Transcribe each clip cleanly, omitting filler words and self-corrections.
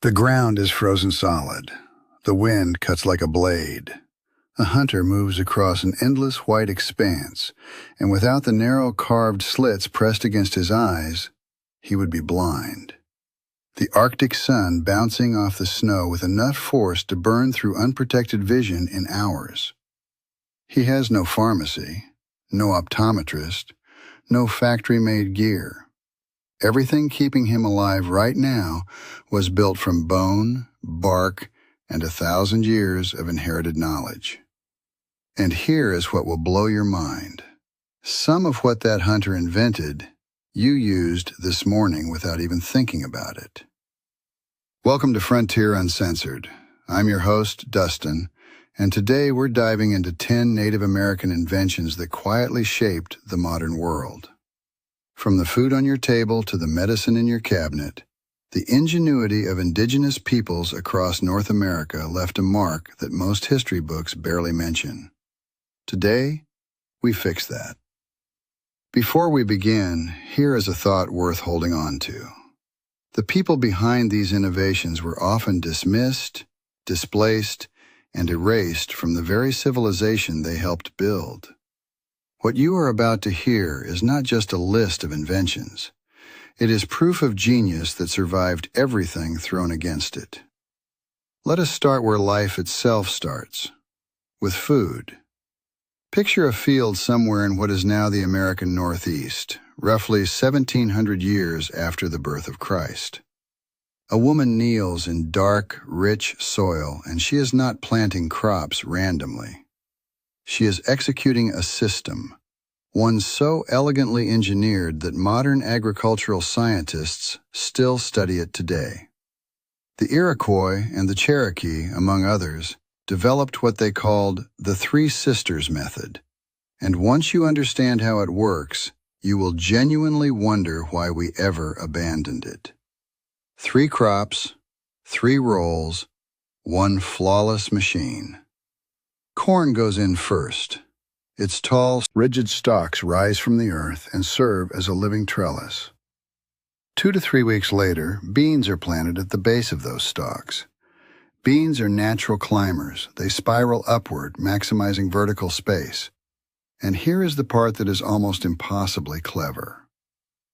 The ground is frozen solid. The wind cuts like a blade. A hunter moves across an endless white expanse, and without the narrow carved slits pressed against his eyes, he would be blind. The Arctic sun bouncing off the snow with enough force to burn through unprotected vision in hours. He has no pharmacy, no optometrist, no factory-made gear. Everything keeping him alive right now was built from bone, bark, and 1,000 years of inherited knowledge. And here is what will blow your mind. Some of what that hunter invented, you used this morning without even thinking about it. Welcome to Frontier Uncensored. I'm your host, Dustin, and today we're diving into 10 Native American inventions that quietly shaped the modern world. From the food on your table to the medicine in your cabinet, the ingenuity of indigenous peoples across North America left a mark that most history books barely mention. Today, we fix that. Before we begin, here is a thought worth holding on to. The people behind these innovations were often dismissed, displaced, and erased from the very civilization they helped build. What you are about to hear is not just a list of inventions. It is proof of genius that survived everything thrown against it. Let us start where life itself starts, with food. Picture a field somewhere in what is now the American Northeast, roughly 1,700 years after the birth of Christ. A woman kneels in dark, rich soil, and she is not planting crops randomly. She is executing a system, one so elegantly engineered that modern agricultural scientists still study it today. The Iroquois and the Cherokee, among others, developed what they called the Three Sisters method, and once you understand how it works, you will genuinely wonder why we ever abandoned it. 3 crops, 3 rolls, 1 flawless machine. Corn goes in first. Its tall, rigid stalks rise from the earth and serve as a living trellis. 2 to 3 weeks later, beans are planted at the base of those stalks. Beans are natural climbers. They spiral upward, maximizing vertical space. And here is the part that is almost impossibly clever.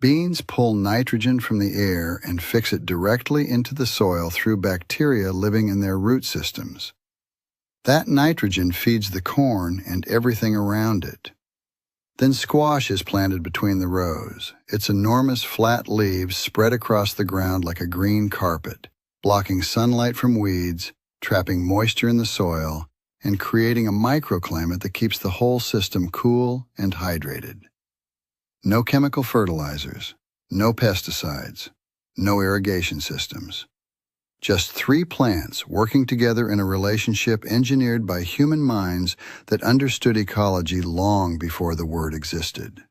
Beans pull nitrogen from the air and fix it directly into the soil through bacteria living in their root systems. That nitrogen feeds the corn and everything around it. Then squash is planted between the rows. Its enormous flat leaves spread across the ground like a green carpet, blocking sunlight from weeds, trapping moisture in the soil, and creating a microclimate that keeps the whole system cool and hydrated. No chemical fertilizers, no pesticides, no irrigation systems. Just 3 plants working together in a relationship engineered by human minds that understood ecology long before the word existed.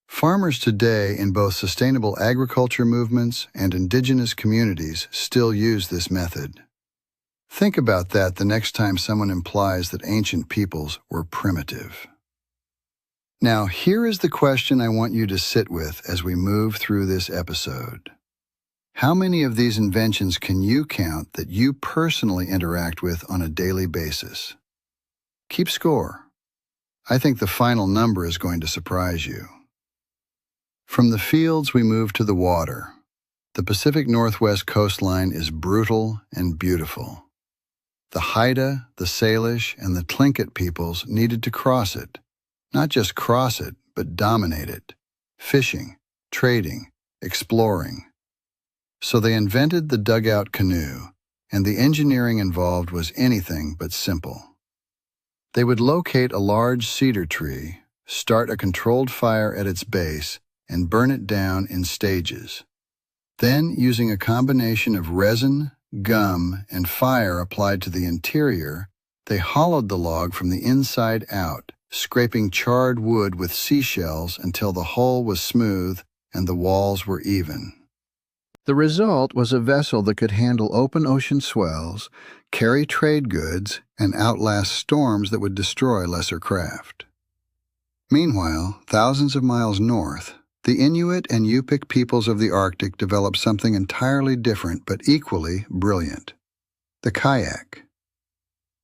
Farmers today in both sustainable agriculture movements and indigenous communities still use this method. Think about that the next time someone implies that ancient peoples were primitive. Now, here is the question I want you to sit with as we move through this episode. How many of these inventions can you count that you personally interact with on a daily basis? Keep score. I think the final number is going to surprise you. From the fields, we move to the water. The Pacific Northwest coastline is brutal and beautiful. The Haida, the Salish, and the Tlingit peoples needed to cross it. Not just cross it, but dominate it. Fishing, trading, exploring. So they invented the dugout canoe, and the engineering involved was anything but simple. They would locate a large cedar tree, start a controlled fire at its base, and burn it down in stages. Then, using a combination of resin, gum, and fire applied to the interior, they hollowed the log from the inside out, scraping charred wood with seashells until the hull was smooth and the walls were even. The result was a vessel that could handle open ocean swells, carry trade goods, and outlast storms that would destroy lesser craft. Meanwhile, thousands of miles north, The Inuit and Yupik peoples of the Arctic developed something entirely different but equally brilliant: the kayak.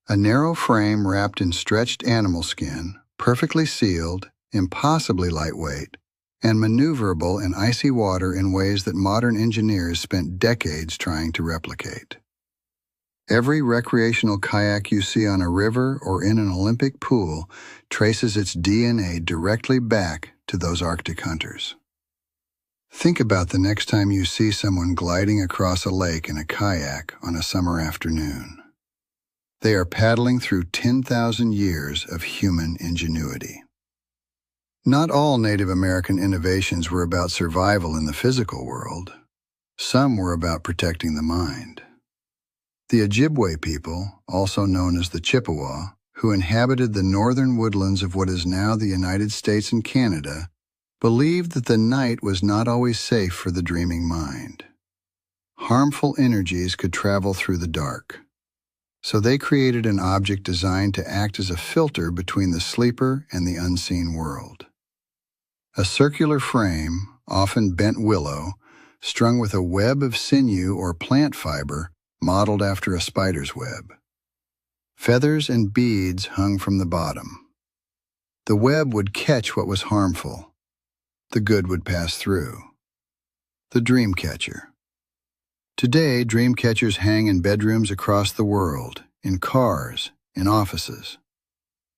A narrow frame wrapped in stretched animal skin, perfectly sealed, impossibly lightweight, and maneuverable in icy water in ways that modern engineers spent decades trying to replicate. Every recreational kayak you see on a river or in an Olympic pool traces its DNA directly back to those Arctic hunters. Think about the next time you see someone gliding across a lake in a kayak on a summer afternoon. They are paddling through 10,000 years of human ingenuity. Not all Native American innovations were about survival in the physical world. Some were about protecting the mind. The Ojibwe people, also known as the Chippewa, who inhabited the northern woodlands of what is now the United States and Canada, believed that the night was not always safe for the dreaming mind. Harmful energies could travel through the dark. So they created an object designed to act as a filter between the sleeper and the unseen world. A circular frame, often bent willow, strung with a web of sinew or plant fiber modeled after a spider's web. Feathers and beads hung from the bottom. The web would catch what was harmful. The good would pass through. The dream catcher. Today, dream catchers hang in bedrooms across the world, in cars, in offices.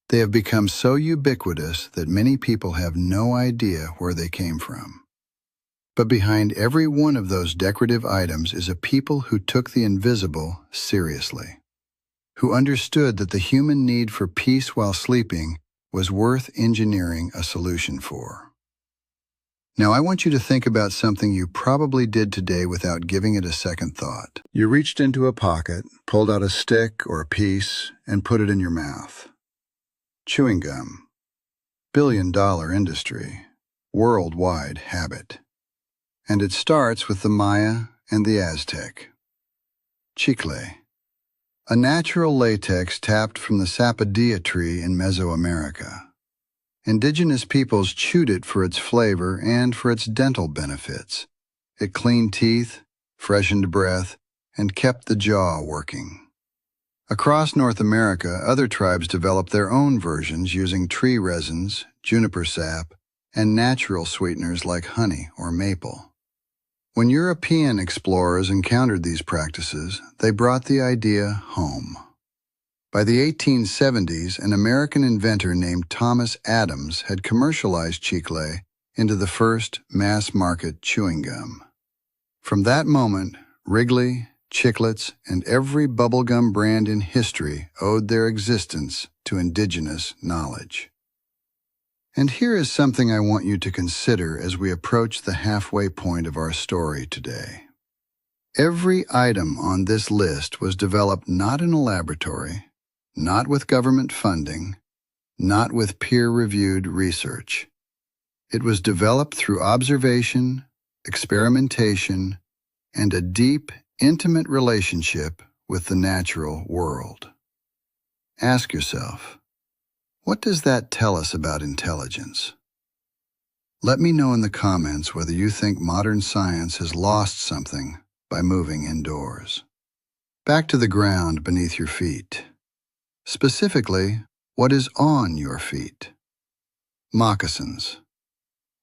They have become so ubiquitous that many people have no idea where they came from. But behind every one of those decorative items is a people who took the invisible seriously, who understood that the human need for peace while sleeping was worth engineering a solution for. Now I want you to think about something you probably did today without giving it a second thought. You reached into a pocket, pulled out a stick or a piece, and put it in your mouth. Chewing gum. Billion-dollar industry. Worldwide habit. And it starts with the Maya and the Aztec. Chicle. A natural latex tapped from the sapodilla tree in Mesoamerica. Indigenous peoples chewed it for its flavor and for its dental benefits. It cleaned teeth, freshened breath, and kept the jaw working. Across North America, other tribes developed their own versions using tree resins, juniper sap, and natural sweeteners like honey or maple. When European explorers encountered these practices, they brought the idea home. By the 1870s, an American inventor named Thomas Adams had commercialized chicle into the first mass-market chewing gum. From that moment, Wrigley, Chiclets, and every bubblegum brand in history owed their existence to indigenous knowledge. And here is something I want you to consider as we approach the halfway point of our story today. Every item on this list was developed not in a laboratory, not with government funding, not with peer-reviewed research. It was developed through observation, experimentation, and a deep, intimate relationship with the natural world. Ask yourself, what does that tell us about intelligence? Let me know in the comments whether you think modern science has lost something by moving indoors. Back to the ground beneath your feet. Specifically, what is on your feet? Moccasins.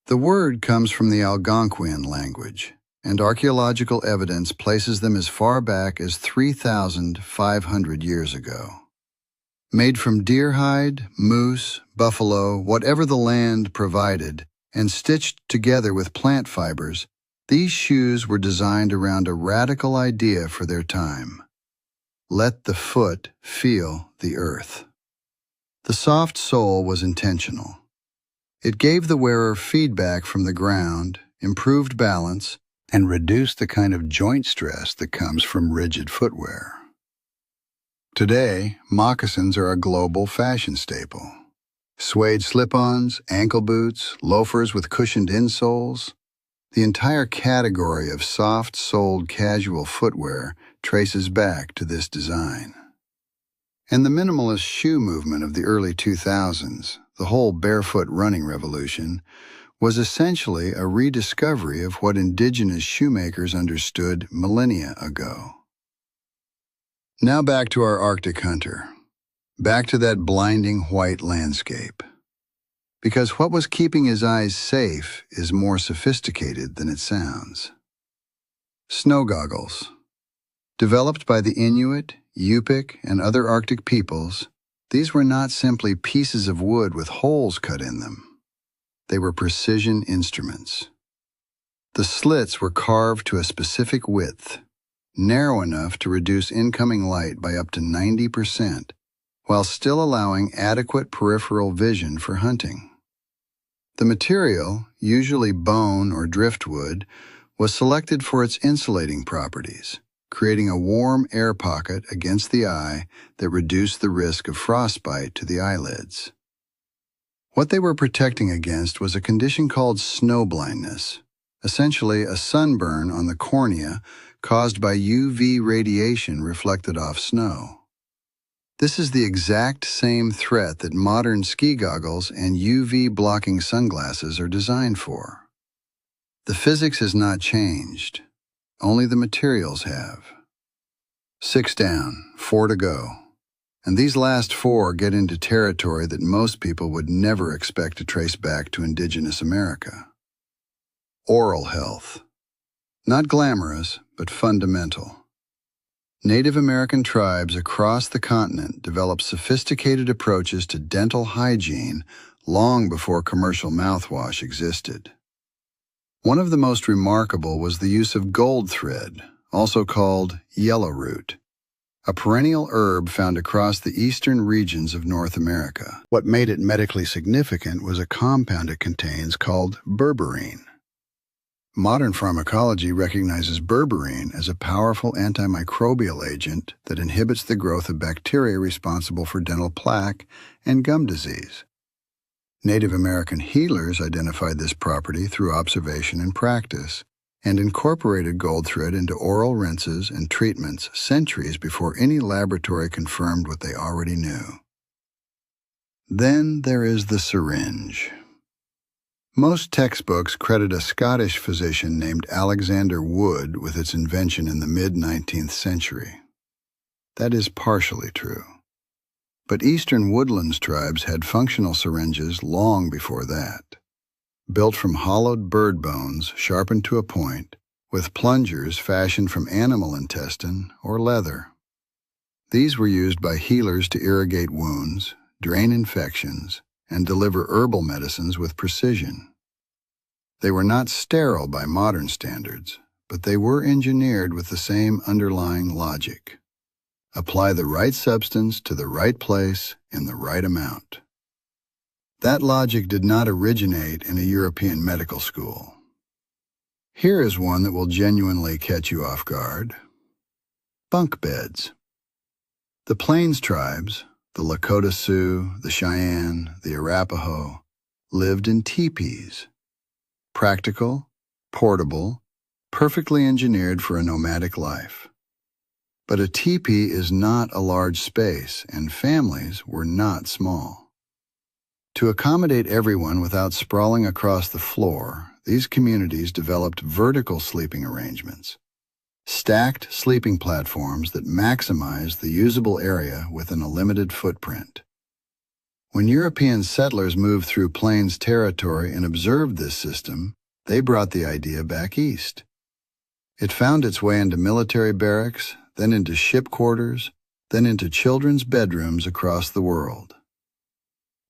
The word comes from the Algonquian language, and archaeological evidence places them as far back as 3,500 years ago. Made from deer hide, moose, buffalo, whatever the land provided, and stitched together with plant fibers, these shoes were designed around a radical idea for their time. Let the foot feel the earth. The soft sole was intentional. It gave the wearer feedback from the ground, improved balance, and reduced the kind of joint stress that comes from rigid footwear. Today, moccasins are a global fashion staple. Suede slip-ons, ankle boots, loafers with cushioned insoles. The entire category of soft-soled casual footwear traces back to this design. And the minimalist shoe movement of the early 2000s, the whole barefoot running revolution, was essentially a rediscovery of what indigenous shoemakers understood millennia ago. Now back to our Arctic hunter. Back to that blinding white landscape. Because what was keeping his eyes safe is more sophisticated than it sounds. Snow goggles. Developed by the Inuit, Yupik, and other Arctic peoples, these were not simply pieces of wood with holes cut in them. They were precision instruments. The slits were carved to a specific width, narrow enough to reduce incoming light by up to 90%, while still allowing adequate peripheral vision for hunting. The material, usually bone or driftwood, was selected for its insulating properties, creating a warm air pocket against the eye that reduced the risk of frostbite to the eyelids. What they were protecting against was a condition called snow blindness, essentially a sunburn on the cornea caused by UV radiation reflected off snow. This is the exact same threat that modern ski goggles and UV-blocking sunglasses are designed for. The physics has not changed. Only the materials have. 6 down, 4 to go. And these last 4 get into territory that most people would never expect to trace back to indigenous America. Oral health. Not glamorous, but fundamental. Native American tribes across the continent developed sophisticated approaches to dental hygiene long before commercial mouthwash existed. One of the most remarkable was the use of gold thread, also called yellow root, a perennial herb found across the eastern regions of North America. What made it medically significant was a compound it contains called berberine. Modern pharmacology recognizes berberine as a powerful antimicrobial agent that inhibits the growth of bacteria responsible for dental plaque and gum disease. Native American healers identified this property through observation and practice, and incorporated gold thread into oral rinses and treatments centuries before any laboratory confirmed what they already knew. Then there is the syringe. Most textbooks credit a Scottish physician named Alexander Wood with its invention in the mid-19th century. That is partially true. But eastern woodlands tribes had functional syringes long before that. Built from hollowed bird bones sharpened to a point, with plungers fashioned from animal intestine or leather. These were used by healers to irrigate wounds, drain infections, and deliver herbal medicines with precision. They were not sterile by modern standards, but they were engineered with the same underlying logic. Apply the right substance to the right place in the right amount. That logic did not originate in a European medical school. Here is one that will genuinely catch you off guard. Bunk beds. The Plains tribes, the Lakota Sioux, the Cheyenne, the Arapaho, lived in teepees. Practical, portable, perfectly engineered for a nomadic life. But a teepee is not a large space, and families were not small. To accommodate everyone without sprawling across the floor, these communities developed vertical sleeping arrangements, stacked sleeping platforms that maximized the usable area within a limited footprint. When European settlers moved through Plains territory and observed this system, they brought the idea back east. It found its way into military barracks, then into ship quarters, then into children's bedrooms across the world.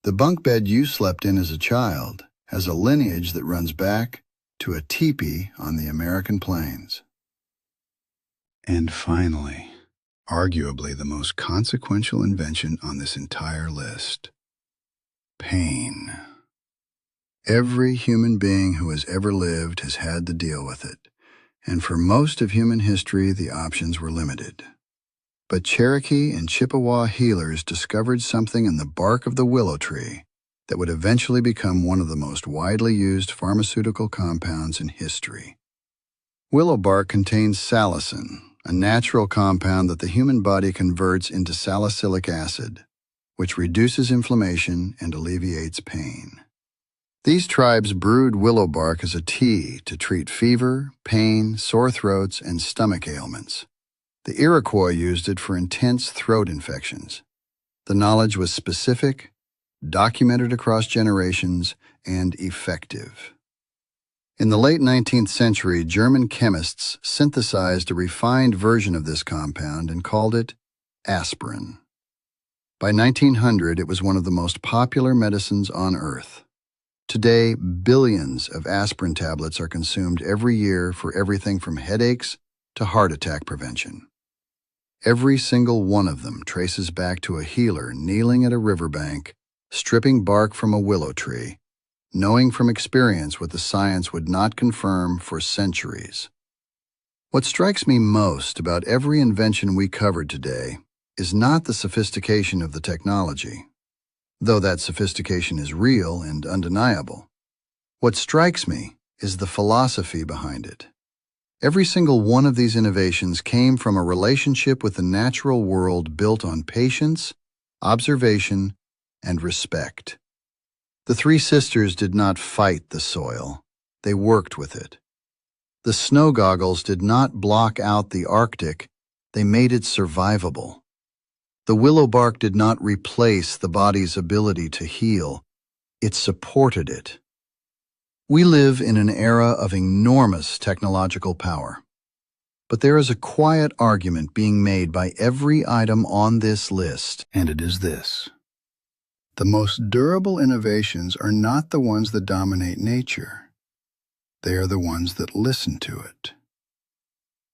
The bunk bed you slept in as a child has a lineage that runs back to a teepee on the American plains. And finally, arguably the most consequential invention on this entire list: pain. Every human being who has ever lived has had to deal with it, and for most of human history the options were limited. But Cherokee and Chippewa healers discovered something in the bark of the willow tree that would eventually become one of the most widely used pharmaceutical compounds in history. Willow bark contains salicin, a natural compound that the human body converts into salicylic acid, which reduces inflammation and alleviates pain. These tribes brewed willow bark as a tea to treat fever, pain, sore throats, and stomach ailments. The Iroquois used it for intense throat infections. The knowledge was specific, documented across generations, and effective. In the late 19th century, German chemists synthesized a refined version of this compound and called it aspirin. By 1900, it was one of the most popular medicines on Earth. Today, billions of aspirin tablets are consumed every year for everything from headaches to heart attack prevention. Every single one of them traces back to a healer kneeling at a riverbank, stripping bark from a willow tree, knowing from experience what the science would not confirm for centuries. What strikes me most about every invention we covered today is not the sophistication of the technology, though that sophistication is real and undeniable. What strikes me is the philosophy behind it. Every single one of these innovations came from a relationship with the natural world built on patience, observation, and respect. The three sisters did not fight the soil, they worked with it. The snow goggles did not block out the Arctic, they made it survivable. The willow bark did not replace the body's ability to heal, it supported it. We live in an era of enormous technological power, but there is a quiet argument being made by every item on this list, and it is this: the most durable innovations are not the ones that dominate nature. They are the ones that listen to it.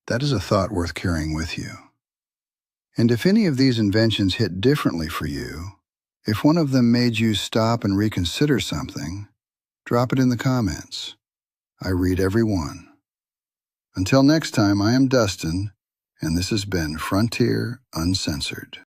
That is a thought worth carrying with you. And if any of these inventions hit differently for you, if one of them made you stop and reconsider something, drop it in the comments. I read every one. Until next time, I am Dustin, and this has been Frontier Uncensored.